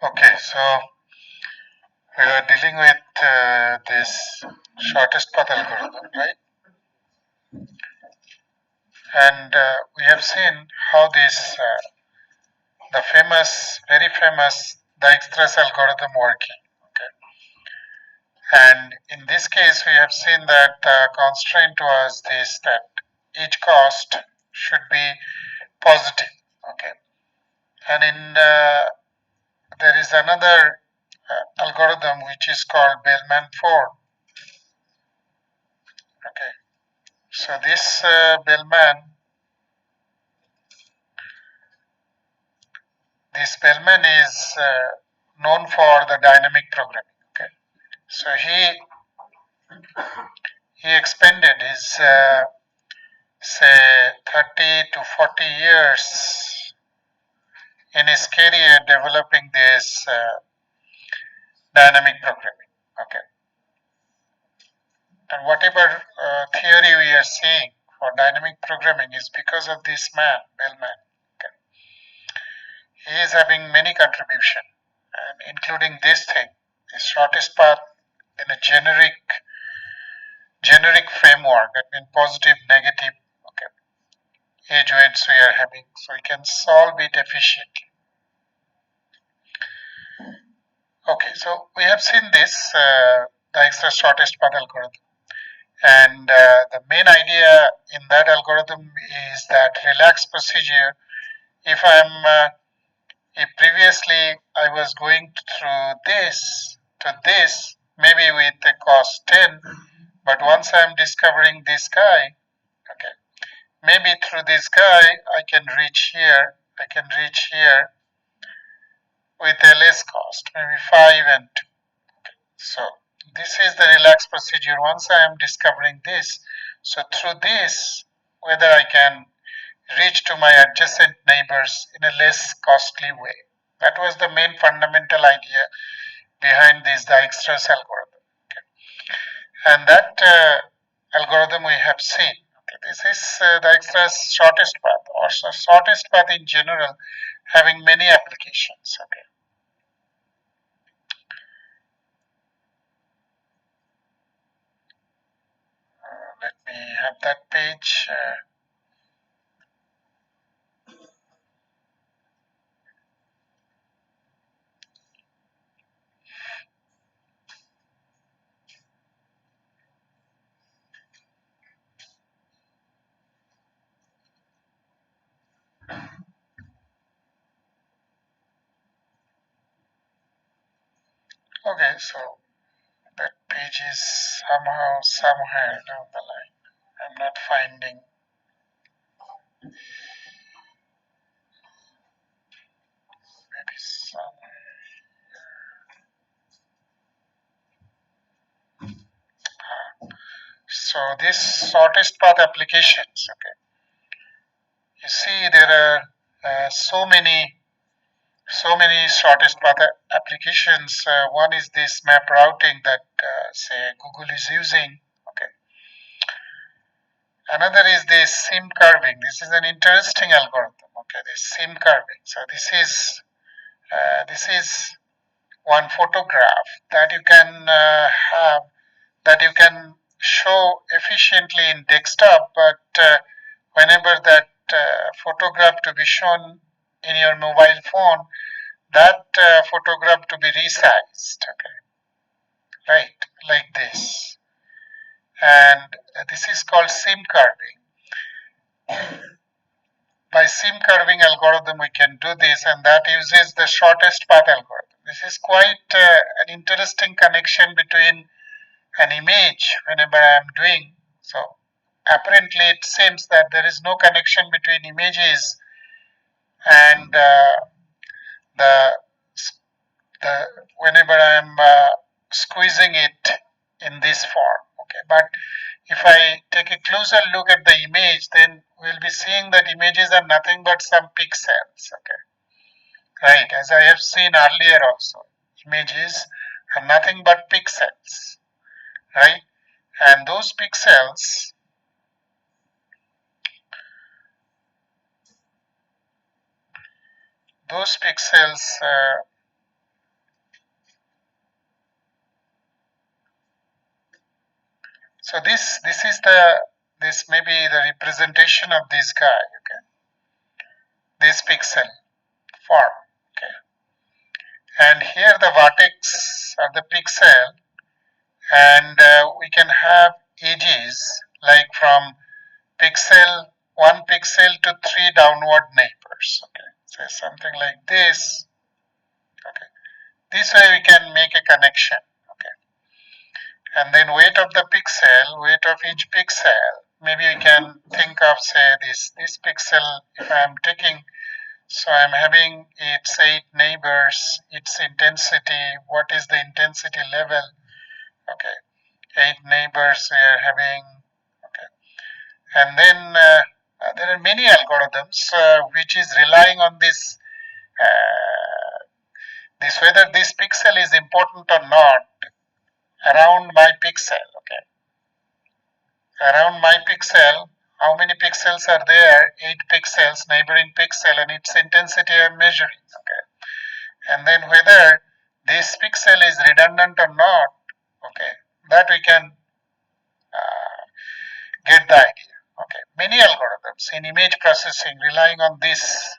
Okay, so we are dealing with this shortest path algorithm, right? And we have seen how this, the famous, very famous Dijkstra's algorithm working. Okay, and in this case, we have seen that the constraint was this that each cost should be positive. Okay, and in there is another algorithm which is called Bellman-Ford. Okay, so this Bellman is known for the dynamic programming. Okay, so he expended his say 30 to 40 years in his career developing this dynamic programming. Okay, and whatever theory we are seeing for dynamic programming is because of this man Bellman. Okay, he is having many contribution, and including this thing, the shortest path in a generic framework, that means positive, negative, okay, edge weights we are having, so we can solve it efficiently. Okay, so we have seen this, the extra shortest path algorithm, and the main idea in that algorithm is that relaxed procedure. If if previously I was going through this to this, maybe with the cost 10, but once I'm discovering this guy, okay, maybe through this guy I can reach here, with a less cost, maybe 5 and 2. So this is the relaxed procedure. Once I am discovering this, so through this, whether I can reach to my adjacent neighbors in a less costly way. That was the main fundamental idea behind this Dijkstra's algorithm. Okay. And that algorithm we have seen. Okay. This is Dijkstra's shortest path, or shortest path in general, having many applications. Okay. Let me have that page. Okay, so that page is somewhere down the line. I'm not finding. Maybe somewhere. So this shortest path applications. Okay, you see there are so many shortest path applications. One is this map routing that say Google is using. Okay, another is this sim curving. This is an interesting algorithm. Okay, this sim curving. So this is one photograph that you can have, that you can show efficiently in desktop, but whenever that photograph to be shown in your mobile phone, that photograph to be resized. Okay, right, like this, and this is called sim curving. By sim curving algorithm we can do this, and that uses the shortest path algorithm. This is quite an interesting connection between an image whenever I am doing. So apparently it seems that there is no connection between images and the the whenever I am squeezing it in this form. Okay, but if I take a closer look at the image, then we'll be seeing that images are nothing but some pixels. Okay, right, as I have seen earlier also, images are nothing but pixels, right? And those pixels So this may be the representation of this guy. Okay, this pixel form. Okay, and here the vertex of the pixel, and we can have edges like from pixel 1 pixel to 3 downward neighbors. Okay, so something like this. Okay, this way we can make a connection. Okay, and then weight of the pixel, weight of each pixel. Maybe we can think of say this pixel. If I am taking, so I'm having its 8 neighbors, its intensity. What is the intensity level? Okay, 8 neighbors we are having. Okay, and then there are many algorithms which is relying on this whether this pixel is important or not around my pixel. Okay, around my pixel, how many pixels are there? 8 pixels, neighboring pixel, and its intensity I'm measuring. Okay, and then whether this pixel is redundant or not. Okay, that we can get the idea. Okay, many algorithms in image processing relying on this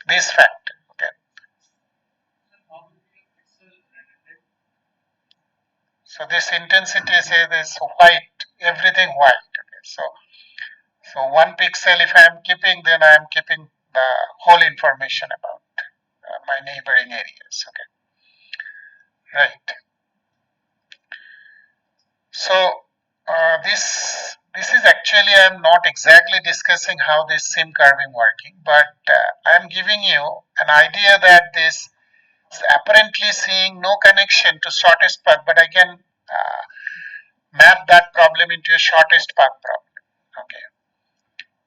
fact. Okay, so this intensity say this white, everything white. Okay, so 1 pixel if I am keeping, then I am keeping the whole information about my neighboring areas. Okay, right. So this is actually I am not exactly discussing how this sim curving working, but I am giving you an idea that this is apparently seeing no connection to shortest path, but I can map that problem into a shortest path problem. Okay,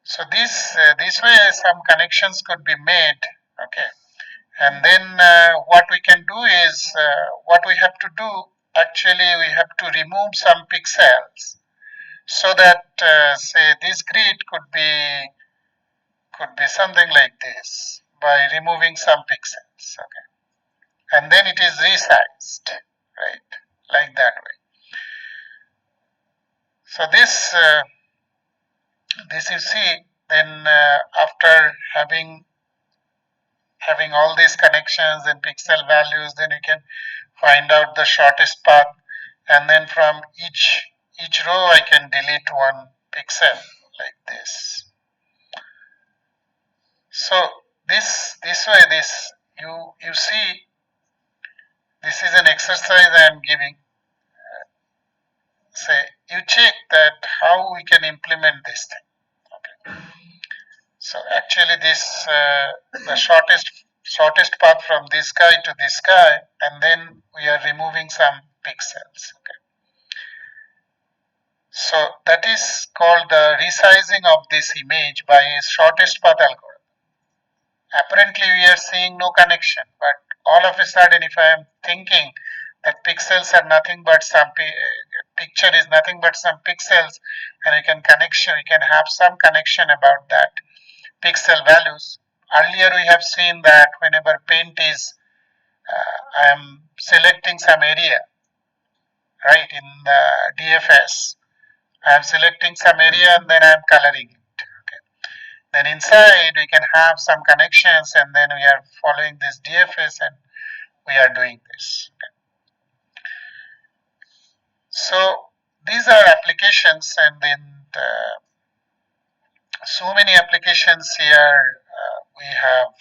so this way some connections could be made. Okay, and then what we can do is what we have to do. Actually, we have to remove some pixels so that say this grid could be something like this by removing some pixels. Okay, and then it is resized, right, like that way. So this you see, then after having all these connections and pixel values, then you can find out the shortest path, and then from each row I can delete 1 pixel like this. So this way, this you see, this is an exercise I am giving. Say you check that how we can implement this thing. Okay. So actually, this the shortest path from this guy to this guy, and then we are removing some pixels. Okay. So that is called the resizing of this image by shortest path algorithm. Apparently we are seeing no connection, but all of a sudden if I am thinking that pixels are nothing but some picture is nothing but some pixels, and we can have some connection about that pixel values. Earlier we have seen that whenever paint is I am selecting some area, right, in the DFS, I am selecting some area and then I am coloring it. Okay. Then inside we can have some connections, and then we are following this DFS and we are doing this. Okay. So these are applications, and then so many applications here. We have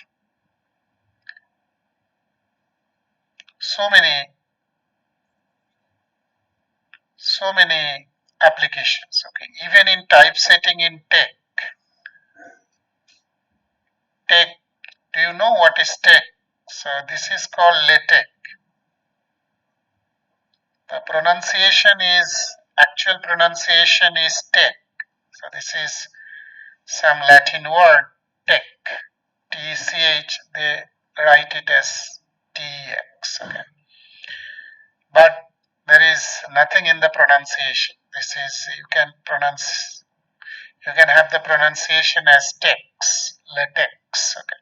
so many applications. Okay, even in typesetting in tech. Do you know what is tech? So this is called LaTeX. The actual pronunciation is tech. So this is some Latin word, tech. TECH, they write it as TEX. Okay. But there is nothing in the pronunciation. This is, you can have the pronunciation as text, LaTeX. Okay.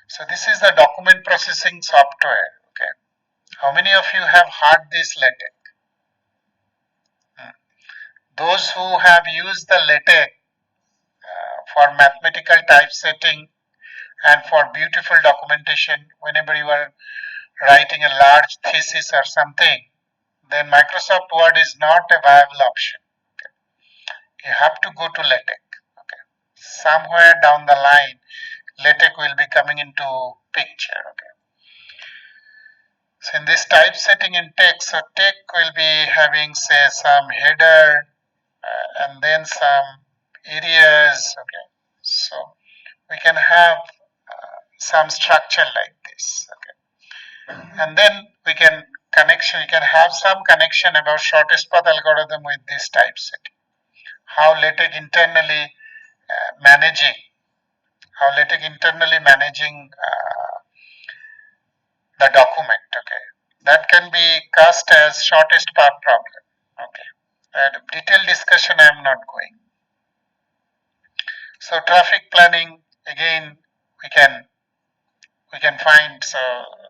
So this is the document processing software. Okay. How many of you have heard this LaTeX? Those who have used the LaTeX for mathematical typesetting and for beautiful documentation, whenever you are writing a large thesis or something, then Microsoft Word is not a viable option. Okay. You have to go to LaTeX. Okay. Somewhere down the line, LaTeX will be coming into picture. Okay. So in this typesetting in text, so text will be having say some header and then some areas. Okay. So we can have some structure like this. Okay. And then we can have some connection about shortest path algorithm with this typesetting. How LaTeX internally managing, the document. Okay, that can be cast as shortest path problem. Okay, and detailed discussion I am not going. So traffic planning again we can find so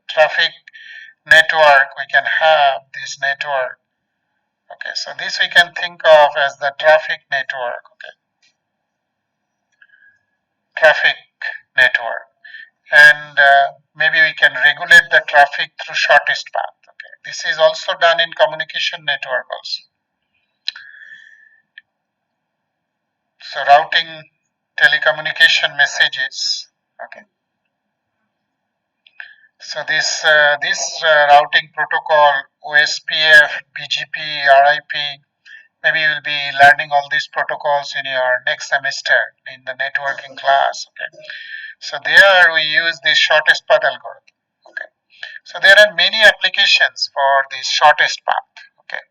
traffic network we can have this network. Okay, so this we can think of as the traffic network. Okay, traffic network, and maybe we can regulate the traffic through shortest path. Okay, this is also done in communication network also. So routing telecommunication messages. Okay. So this routing protocol, OSPF, BGP, RIP. Maybe you will be learning all these protocols in your next semester in the networking class. Okay. So there we use this shortest path algorithm. Okay. So there are many applications for this shortest path. Okay.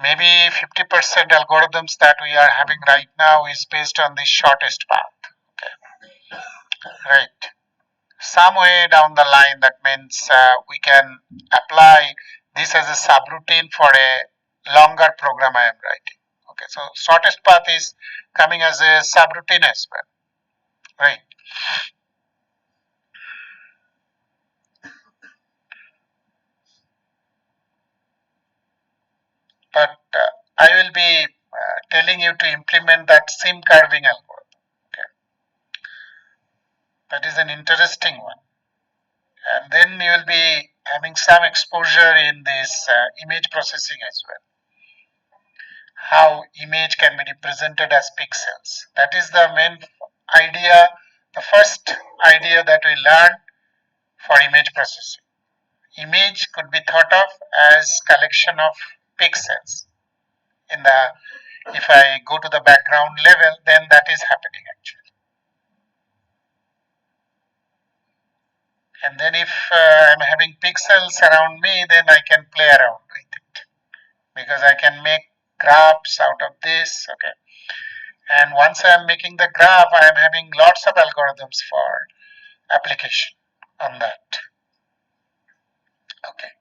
Maybe 50% algorithms that we are having right now is based on the shortest path. Okay. Right. Some way down the line, that means we can apply this as a subroutine for a longer program I am writing. Okay. So shortest path is coming as a subroutine as well. Right. But I will be telling you to implement that sim curving algorithm. Okay. That is an interesting one. And then you will be having some exposure in this image processing as well. How image can be represented as pixels. That is the main idea, the first idea that we learned for image processing. Image could be thought of as collection of pixels. In the if I go to the background level, then that is happening actually. And then if I'm having pixels around me, then I can play around with it because I can make graphs out of this. Okay. And once I am making the graph, I am having lots of algorithms for application on that. Okay.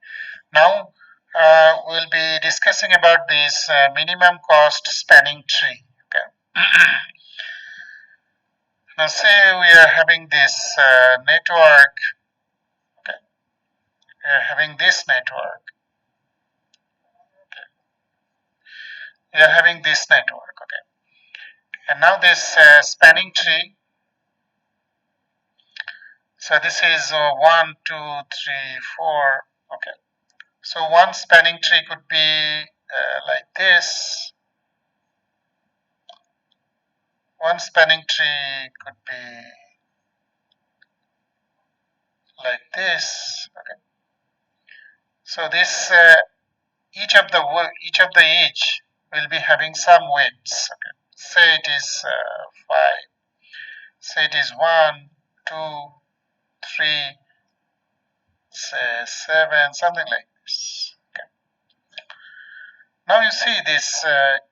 Now we'll be discussing about this minimum cost spanning tree. Okay. Now say we are having this network. Okay. We are having this network. Okay. We are having this network. Okay. And now this spanning tree. So this is 1, 2, 3, 4. Okay. So one spanning tree could be like this. One spanning tree could be like this. Okay. So this each of the edge will be having some weights. Okay. Say it is 5. Say it is 1, 2, 3, say 7, something like this. Okay. Now you see this.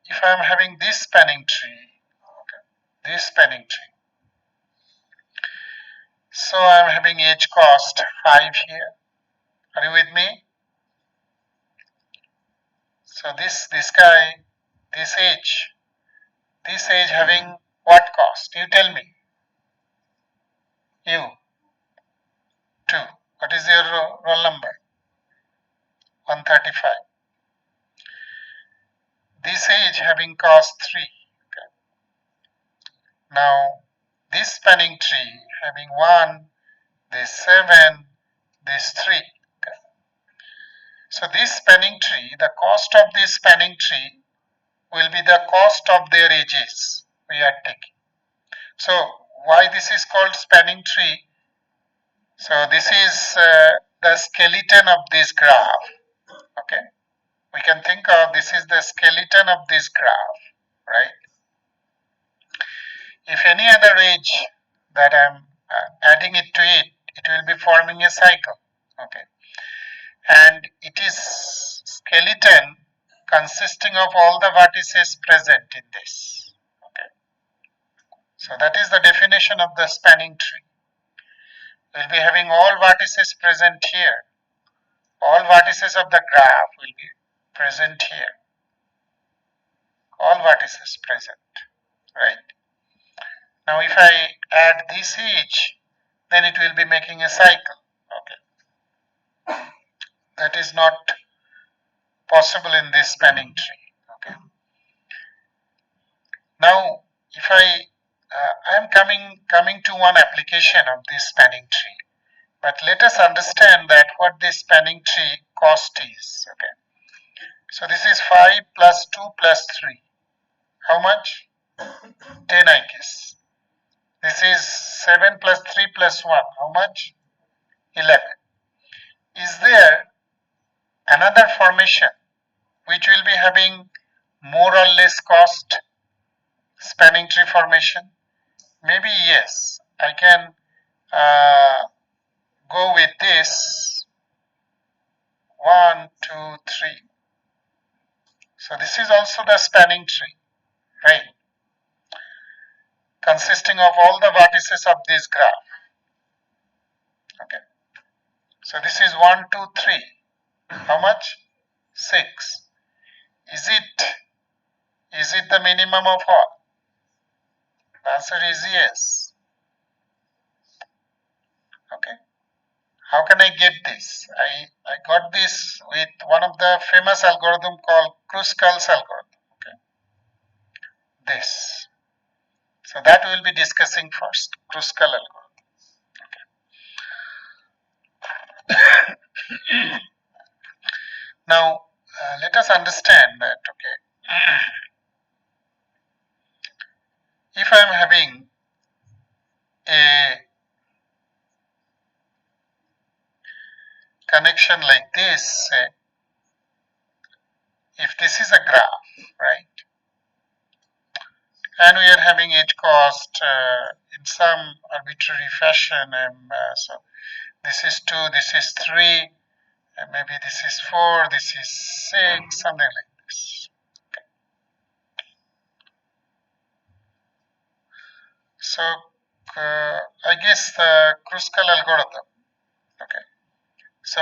If I am having this spanning tree, okay, this spanning tree. So I'm having edge cost 5 here. Are you with me? So this guy, this edge having what cost? You tell me. You 2. What is your roll number? 135. This edge having cost 3. Okay. Now this spanning tree having 1, this 7, this 3. Okay. So this spanning tree, the cost of this spanning tree will be the cost of their edges we are taking. So why this is called spanning tree? So this is the skeleton of this graph. Okay, we can think of this is the skeleton of this graph, right? If any other edge that I'm adding it to it, it will be forming a cycle. Okay, and it is skeleton consisting of all the vertices present in this. Okay, so that is the definition of the spanning tree. We'll be having all vertices present here. All vertices of the graph will be present here. All vertices present, right? Now if I add this edge, then it will be making a cycle. Okay, that is not possible in this spanning tree. Okay. Now if I am coming to one application of this spanning tree, but let us understand that what this spanning tree cost is. Okay, so this is 5 plus 2 plus 3. How much? 10, I guess. This is 7 plus 3 plus 1. How much? 11. Is there another formation which will be having more or less cost? Spanning tree formation? Maybe yes. I can go with this 1, 2, 3. So this is also the spanning tree, right? Consisting of all the vertices of this graph. Okay. So this is 1, 2, 3. How much? 6. Is it the minimum of all? The answer is yes. Okay. How can I get this? I got this with one of the famous algorithm called Kruskal's algorithm. Okay. This. So that we will be discussing first. Kruskal algorithm. Okay. Now let us understand that. Okay. If I am having a connection like this, say, if this is a graph, right, and we are having edge cost in some arbitrary fashion, and so this is 2, this is 3, and maybe this is 4, this is 6, something like this. Okay. So I guess the Kruskal algorithm. Okay. So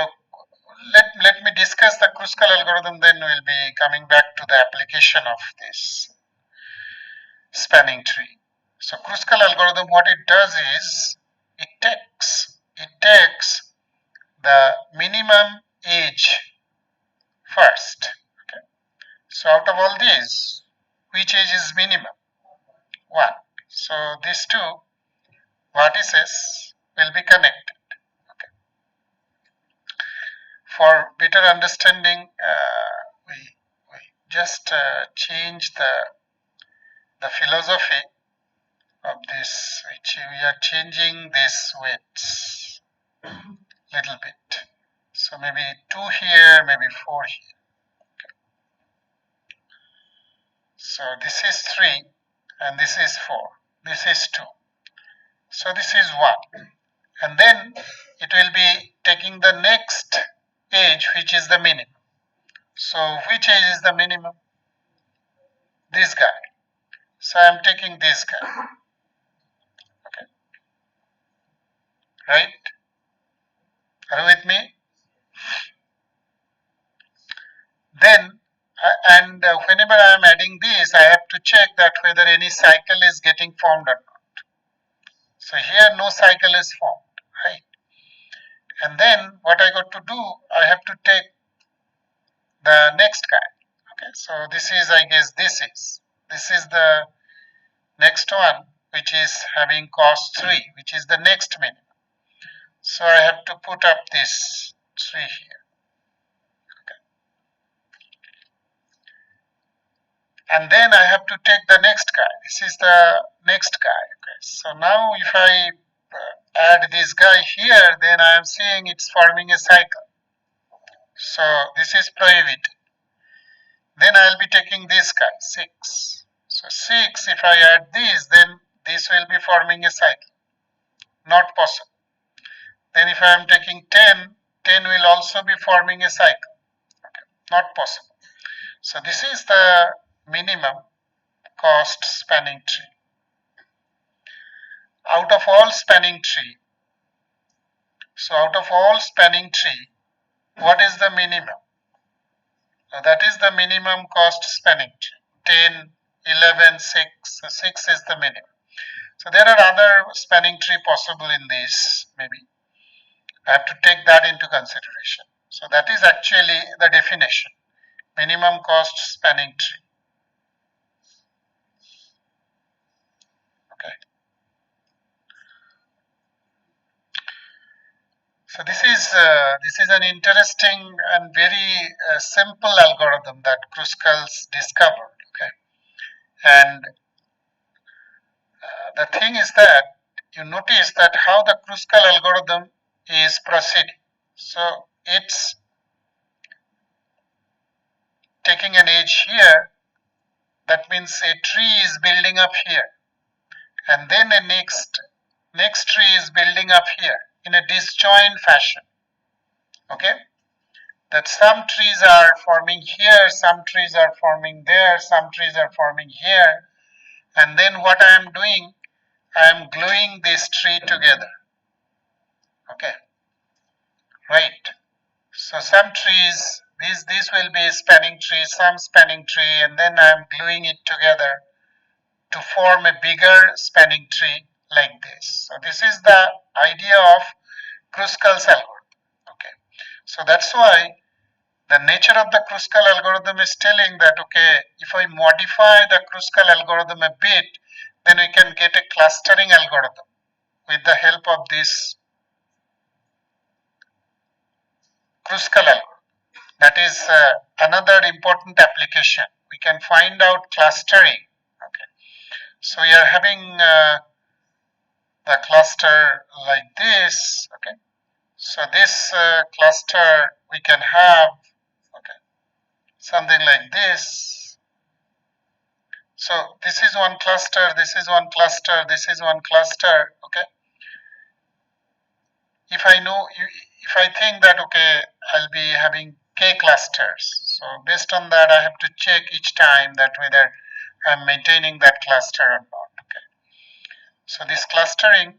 let me discuss the Kruskal algorithm, then we'll be coming back to the application of this spanning tree. So Kruskal algorithm, what it does is it takes the minimum edge first. Okay. So out of all these, which edge is minimum? 1. So these two vertices will be connected. Okay. For better understanding, we just change the philosophy of this, which we are changing this weights little bit. So maybe 2 here, maybe 4 here. Okay. So this is 3 and this is 4. This is 2. So this is 1. And then it will be taking the next edge, which is the minimum. So which edge is the minimum? This guy. So I am taking this guy. Okay. Right? Are you with me? Then, whenever I am adding this, I have to check that whether any cycle is getting formed or not. So here no cycle is formed, right? And then what I got to do, I have to take the next guy. Okay, so this is, I guess, this is the next one, which is having cost 3, which is the next minimum. So I have to put up this 3 here. Okay. And then I have to take the next guy. This is the next guy. Okay. So now if I add this guy here, then I am seeing it's forming a cycle. So this is prohibited. Then I'll be taking this guy, 6. So 6, if I add this, then this will be forming a cycle. Not possible. Then if I am taking 10, 10 will also be forming a cycle. Okay. Not possible. So this is the minimum cost spanning tree. Out of all spanning tree, what is the minimum? So that is the minimum cost spanning tree. 10, 11, 6. So 6 is the minimum. So there are other spanning tree possible in this, maybe. I have to take that into consideration. So that is actually the definition. Minimum cost spanning tree. Okay. So this is an interesting and very simple algorithm that Kruskal's discovered. Okay. And the thing is that you notice that how the Kruskal algorithm is proceeding. So it's taking an edge here. That means a tree is building up here, and then a next tree is building up here in a disjoint fashion. Okay, that some trees are forming here, some trees are forming there, some trees are forming here, and then what I am doing, I am gluing this tree together. Okay, right. So some trees, these will be spanning tree, some spanning tree, and then I am gluing it together to form a bigger spanning tree like this. So this is the idea of Kruskal's algorithm. Okay. So that's why the nature of the Kruskal algorithm is telling that, okay, if I modify the Kruskal algorithm a bit, then we can get a clustering algorithm with the help of this Kruskal algorithm. That is another important application. We can find out clustering. Okay. So we are having the cluster like this. Okay. So this cluster we can have, okay, something like this. So this is one cluster, this is one cluster, this is one cluster. Okay. If I think that, okay, I'll be having k clusters. So based on that, I have to check each time that whether I'm maintaining that cluster or not. Okay. So this clustering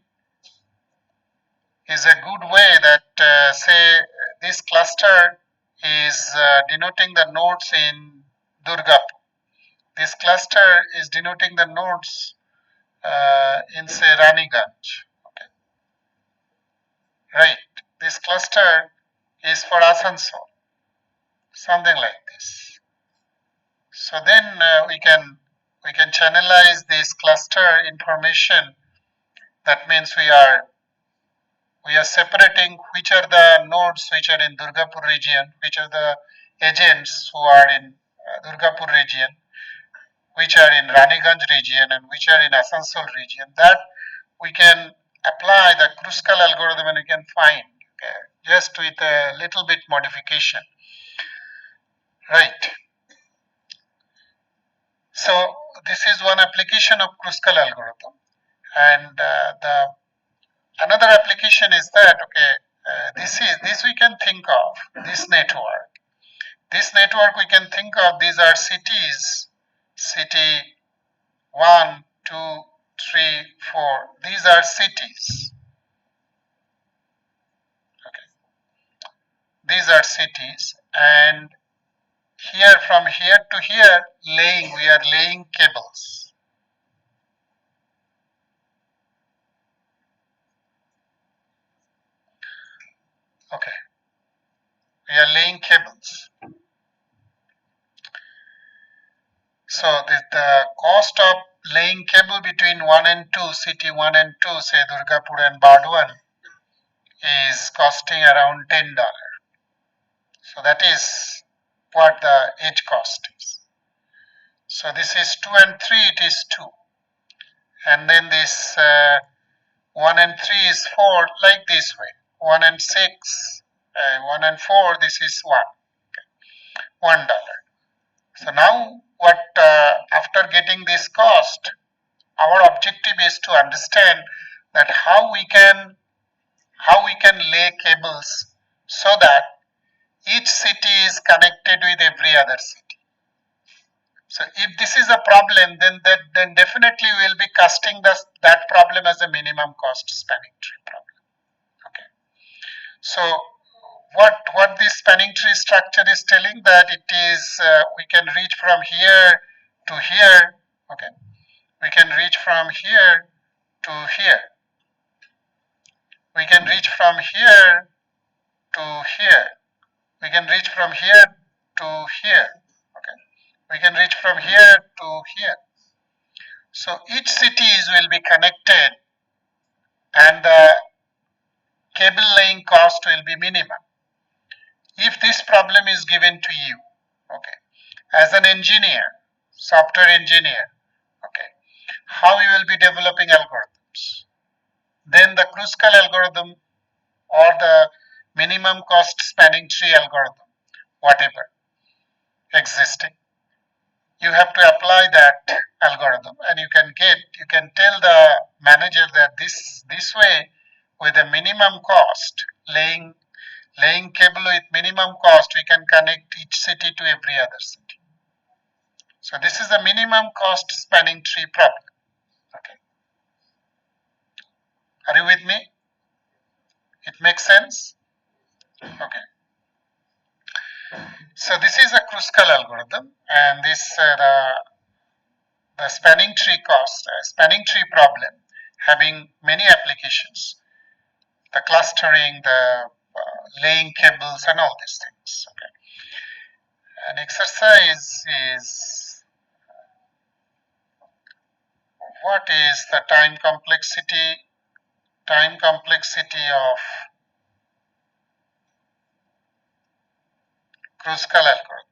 is a good way that say this cluster is denoting the nodes in Durgapur. This cluster is denoting the nodes in say Raniganj. Okay. Right. This cluster is for Asansol. Something like this. So then we can channelize this cluster information. That means we are separating which are the nodes which are in Durgapur region, which are the agents who are in Durgapur region, which are in Raniganj region, and which are in Asansol region. That we can apply the Kruskal algorithm and we can find, okay, just with a little bit modification. Right. So this is one application of Kruskal algorithm, and the another application is that, okay, this we can think of this network. This network we can think of, these are cities, city 1, 2, 3, 4. These are cities. Okay, these are cities, and here from here to here, we are laying cables. Okay, we are laying cables. So the cost of laying cable between 1 and 2, city 1 and 2, say Durgapur and Bardwan, is costing around $10. So that is what the edge cost is. So this is 2 and 3, it is 2. And then this 1 and 3 is 4, like this way. 1 and 6, 1 and 4, this is 1. $1. So now what after getting this cost, our objective is to understand that how we can lay cables so that each city is connected with every other city. So if this is a problem, then definitely we will be casting that problem as a minimum cost spanning tree problem. Okay. So what this spanning tree structure is telling, that it is we can reach from here to here. Okay. We can reach from here to here. We can reach from here to here. We can reach from here to here. Okay. We can reach from here to here. So each cities will be connected and the cable laying cost will be minimum. If this problem is given to you, okay, as an engineer, software engineer, okay, how you will be developing algorithms, then the Kruskal algorithm or the minimum cost spanning tree algorithm, whatever existing, you have to apply that algorithm, and you can tell the manager that this way, with a minimum cost, laying cable with minimum cost, we can connect each city to every other city. So this is a minimum cost spanning tree problem. Okay. Are you with me? It makes sense? Okay. So this is a Kruskal algorithm, and this the spanning tree cost, spanning tree problem, having many applications, the clustering, the laying cables, and all these things. Okay. An exercise is, what is the time complexity of Kruskal algorithm.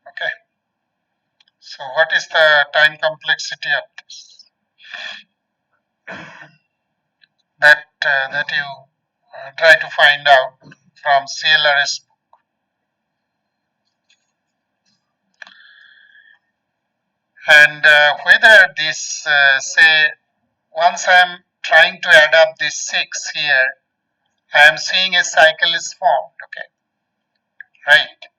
Okay. So what is the time complexity of this? That you try to find out from CLRS. And whether this, say, once I am trying to add up this 6 here, I am seeing a cycle is formed. Okay. Right.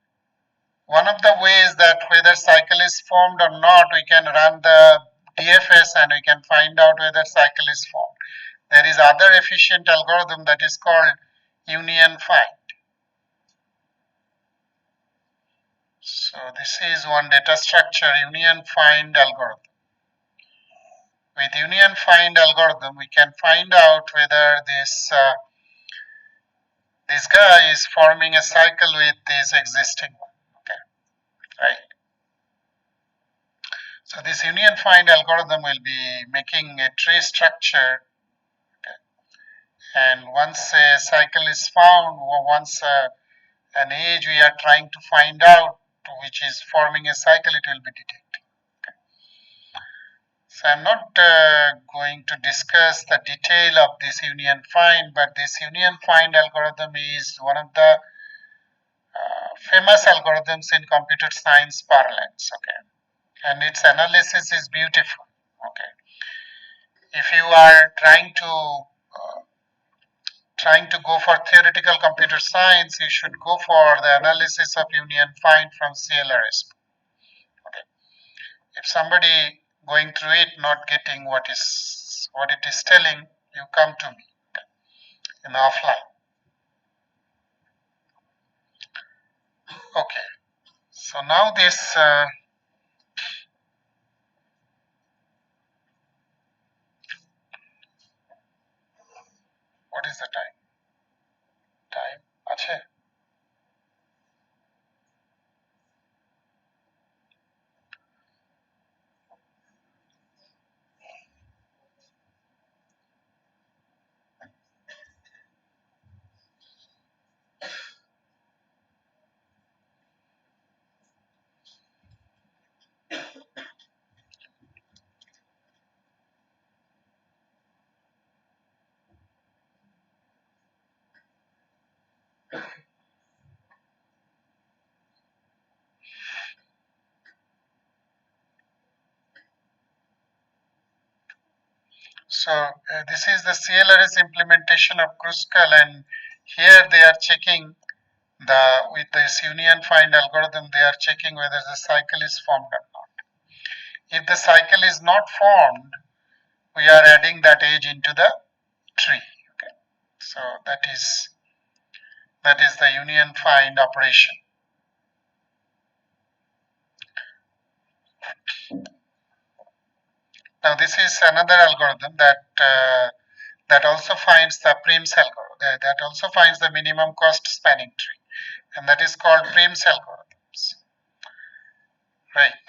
One of the ways that whether cycle is formed or not, we can run the DFS and we can find out whether cycle is formed. There is other efficient algorithm that is called union find. So this is one data structure, union find algorithm. With union find algorithm, we can find out whether this guy is forming a cycle with this existing one. Okay, right. So this union find algorithm will be making a tree structure. Okay. And once a cycle is found, or once an edge we are trying to find out which is forming a cycle, it will be detected. Okay. So I'm not going to discuss the detail of this union find, but this union find algorithm is one of the famous algorithms in computer science parlance. Okay, and its analysis is beautiful. Okay, if you are trying to go for theoretical computer science, you should go for the analysis of union find from CLRS. Okay. If somebody going through it not getting what it is telling, you come to me, okay, in the offline. Okay. So now this what is is the time? Time আছে? So this is the CLRS implementation of Kruskal, and here they are checking with this union find algorithm, they are checking whether the cycle is formed or not. If the cycle is not formed, we are adding that edge into the tree. Okay. So that is the union find operation. Now this is another algorithm that also finds the Prim's algorithm, that also finds the minimum cost spanning tree, and that is called Prim's algorithms. Right.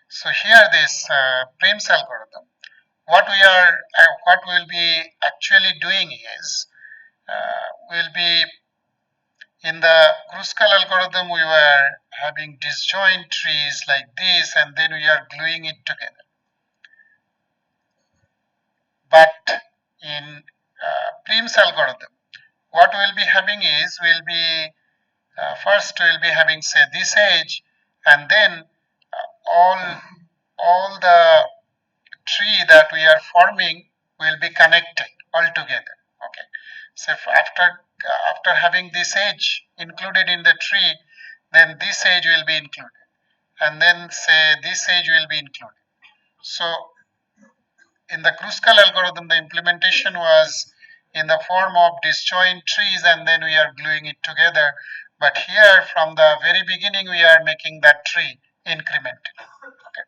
So here this Prim's algorithm, what we'll be actually doing is we'll be in the Kruskal algorithm, we were having disjoint trees like this, and then we are gluing it together. But in Prim's algorithm, what we'll be having is first we'll be having, say, this edge, and then all the tree that we are forming will be connected all together. Okay. So after having this edge included in the tree, then this edge will be included, and then say this edge will be included. So in the Kruskal algorithm, the implementation was in the form of disjoint trees, and then we are gluing it together. But here, from the very beginning, we are making that tree incremental. Okay.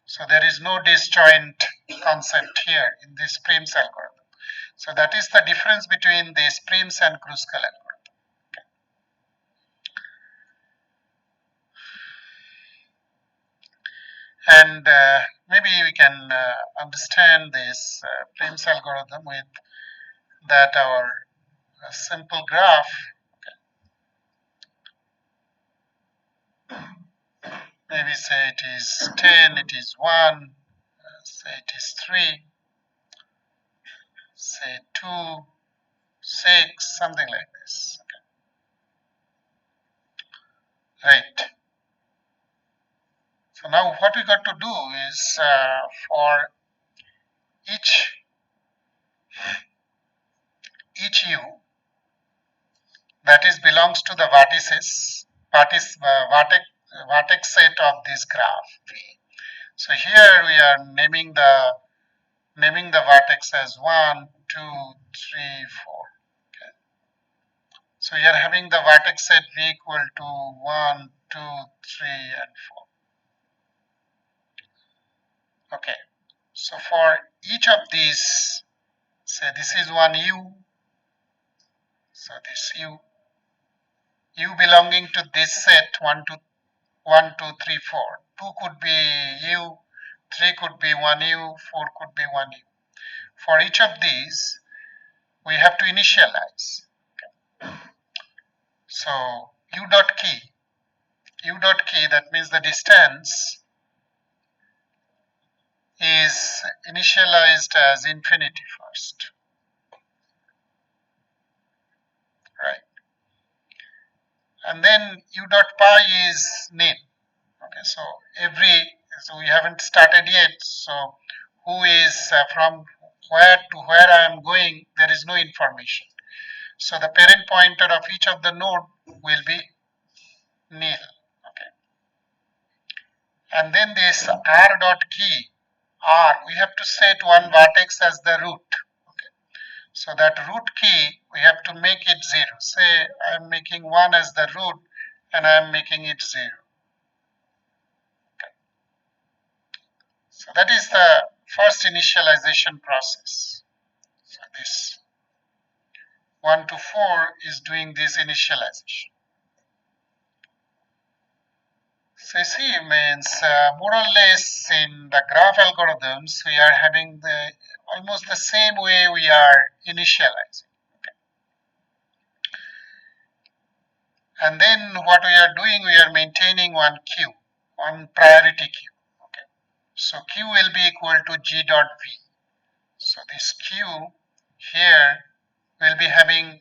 So there is no disjoint concept here in this Prim's algorithm. So that is the difference between this Prim's and Kruskal algorithm. Okay. And maybe we can understand this Prim's algorithm with that our simple graph. Maybe say it is 10, it is 1, say it is 3, say 2, 6, something like this. Okay. Right. So now what we got to do is for each u that is belongs to the vertex set of this graph V. So here we are naming the vertex as 1, 2, 3, 4. Okay. So you are having the vertex set V equal to 1, 2, 3, and 4. Okay. So for each of these, say this is one U. So this U belonging to this set 1, 2, 3, 4. 2 could be U, 3 could be 1U, 4 could be 1U. For each of these, we have to initialize. Okay. So U dot key, that means the distance is initialized as infinity first. Right. And then U dot pi is nil. Okay, so we haven't started yet. So who is from where to where I am going, there is no information. So the parent pointer of each of the node will be nil. Okay. And then this r dot key, we have to set one vertex as the root. Okay. So that root key, we have to make it 0. Say I am making 1 as the root, and I am making it 0. Okay. So that is the first initialization process. So this 1 to 4 is doing this initialization. So you see, means more or less in the graph algorithms, we are having the almost the same way we are initializing. Okay. And then what we are doing, we are maintaining one queue, one priority queue. Okay. So Q will be equal to G dot V. So this Q here will be having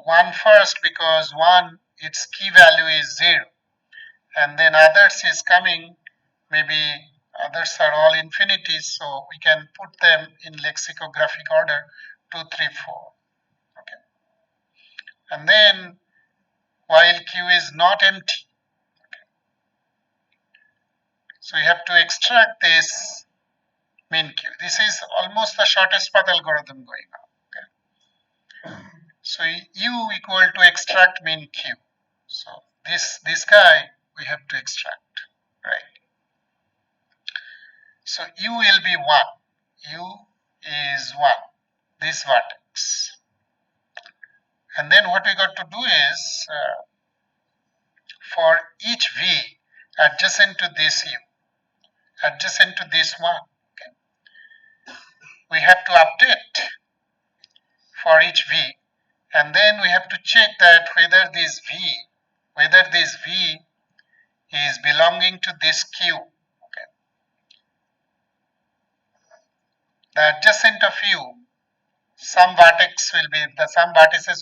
1 first because 1 its key value is 0, and then others is coming, maybe others are all infinities, so we can put them in lexicographic order 2, 3, 4. Okay. And then while Q is not empty, okay, so we have to extract this min Q. This is almost the shortest path algorithm going on. Okay. So U equal to extract min Q. So this guy we have to extract, right? So U will be 1. U is 1, this vertex. And then what we got to do is for each V adjacent to this U, adjacent to this one, okay, we have to update for each V, and then we have to check that whether this V is belonging to this Q. Okay. The adjacent of U, some vertices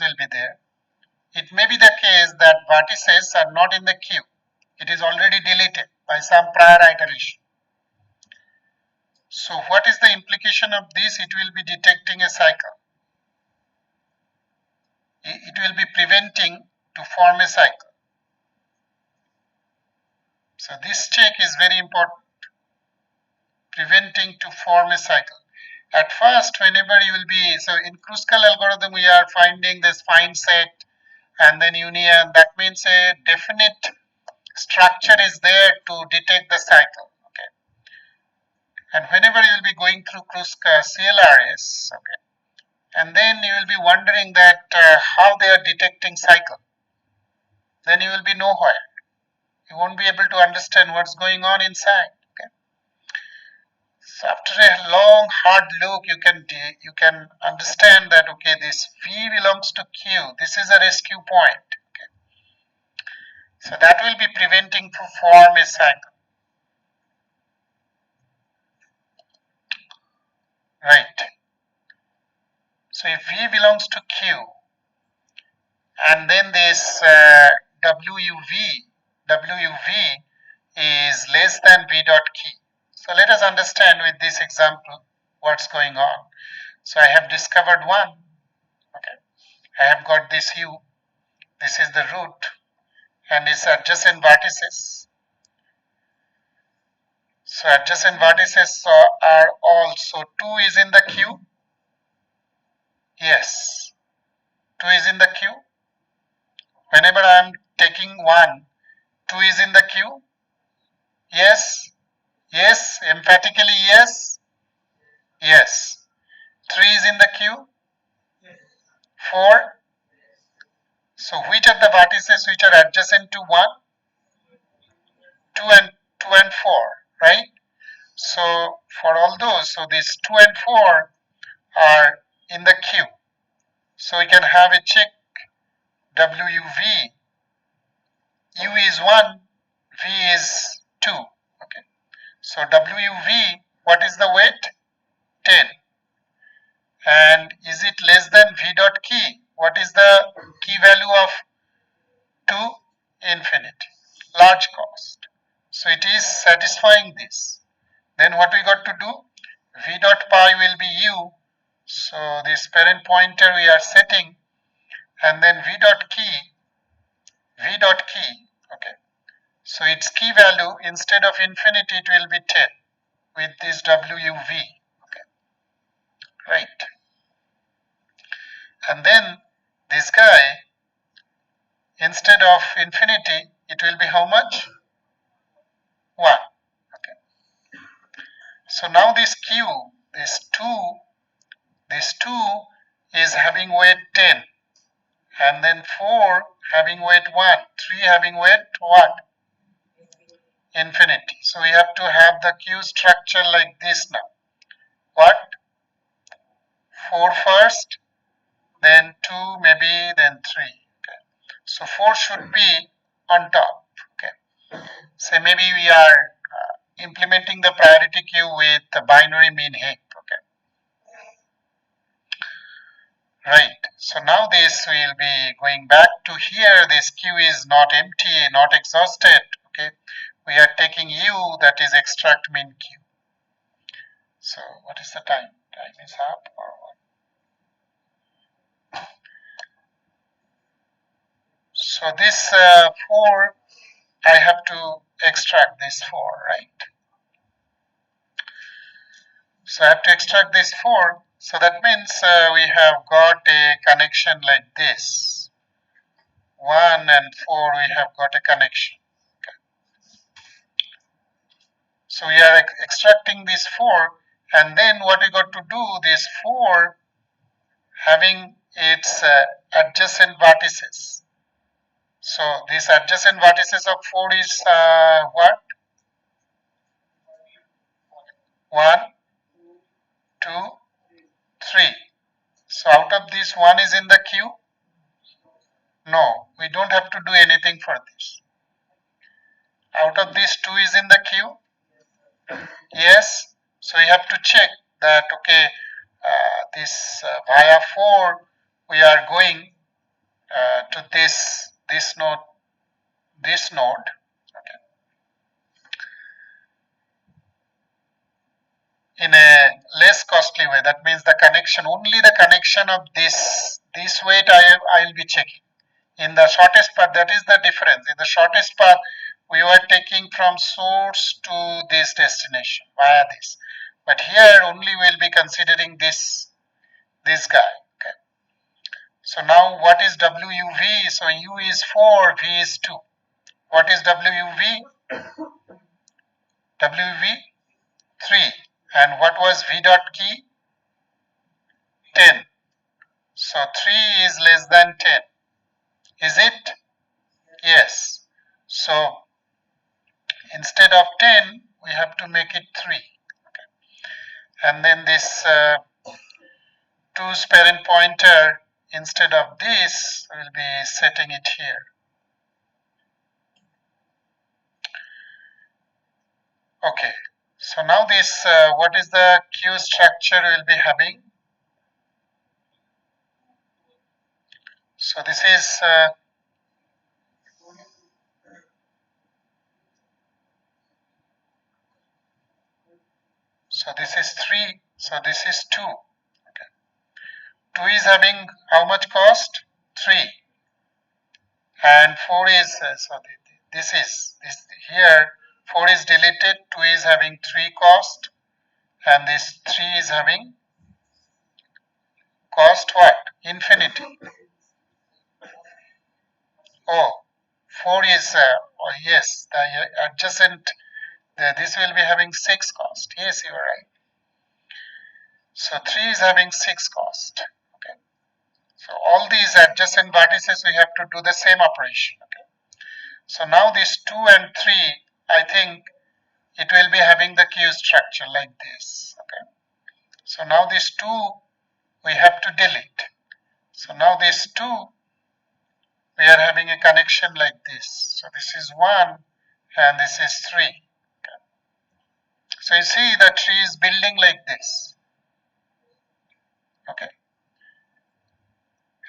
will be there. It may be the case that vertices are not in the queue. It is already deleted by some prior iteration. So what is the implication of this? It will be detecting a cycle. It will be preventing to form a cycle. So this check is very important. Preventing to form a cycle. At first, whenever you will be, so in Kruskal algorithm, we are finding this find set and then union. That means a definite structure is there to detect the cycle. Okay. And whenever you will be going through Kruskal CLRS, okay, and then you will be wondering that how they are detecting cycle. Then you will be nowhere. You won't be able to understand what's going on inside. Okay. So after a long hard look, you can understand that okay, this V belongs to Q. This is a rescue point. Okay. So that will be preventing to form a cycle. Right. So if V belongs to Q, and then this WUV is less than V dot key. So let us understand with this example what's going on. So I have discovered one. Okay. I have got this U. This is the root and its adjacent vertices. So adjacent vertices are also 2 is in the queue. Yes. 2 is in the queue. Whenever I am taking 1, 2 is in the queue. Yes. Yes. Emphatically yes. Yes. 3 is in the queue. 4. So which are the vertices which are adjacent to 1? 2 and 4, right? So for all those, so these 2 and 4 are in the queue. So we can have a check WUV. U is 1, V is 2. Okay. So WUV, what is the weight? 10. And is it less than V dot key? What is the key value of 2? Infinity. Large cost. So it is satisfying this. Then what we got to do? V dot pi will be U. So this parent pointer we are setting, and then V dot key, okay. So its key value instead of infinity it will be 10 with this WUV, okay, right. And then this guy instead of infinity it will be how much? 1, okay. So now this Q, this 2 is having weight 10, and then 4 having weight 1, 3 having weight what? Infinity. So we have to have the Q structure like this now. What? 4 first, then 2 maybe, then 3. Okay. So 4 should be on top. Okay. So maybe we are implementing the priority queue with the binary mean heap. Okay. Right. So now this will be going back to here. This queue is not empty, not exhausted. Okay. We are taking U, that is extract min Q. So what is the time? Time is up or what? So this 4, I have to extract this 4, right? So I have to extract this 4. So that means we have got a connection like this. 1 and 4, we have got a connection. Okay. So we are extracting this 4, and then what we got to do, this 4 having its adjacent vertices. So these adjacent vertices of 4 is what? 1, 2, 3. So out of this, 1 is in the queue? No, we don't have to do anything for this. Out of this, 2 is in the queue? Yes. So we have to check that, okay, this via 4, we are going to this node, okay, in a less costly way. That means the connection, only the connection of this weight I will be checking. In the shortest path, that is the difference. In the shortest path, we were taking from source to this destination via this. But here only we'll be considering this guy. Okay. So now what is WUV? So U is 4, V is 2. What is WUV? WUV 3. And what was V dot key? 10. So 3 is less than 10. Is it? Yes. So instead of 10, we have to make it 3. Okay. And then this 2's parent pointer, instead of this, we'll be setting it here. Okay. So now this, what is the queue structure we'll be having? So this is so this is 3. So this is 2. Okay. 2 is having how much cost? 3. And 4 is so this is this here. 4 is deleted. 2 is having 3 cost, and this 3 is having cost what? Infinity. Oh, 4 is oh yes, the adjacent. This will be having 6 cost. Yes, you are right. So 3 is having 6 cost. Okay. So all these adjacent vertices, we have to do the same operation. Okay. So now these 2 and 3, I think it will be having the queue structure like this. Okay. So now these 2 we have to delete. So now these 2 we are having a connection like this. So this is 1 and this is 3. Okay. So you see the tree is building like this. Okay.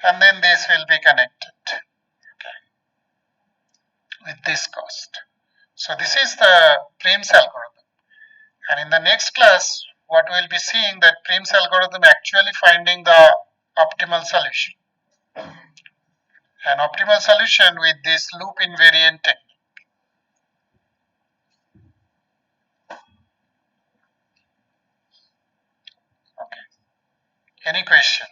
And then this will be connected, okay, with this cost. So this is the Prim's algorithm. And in the next class, what we'll be seeing that Prim's algorithm actually finding the optimal solution. An optimal solution with this loop invariant technique. Okay. Any question?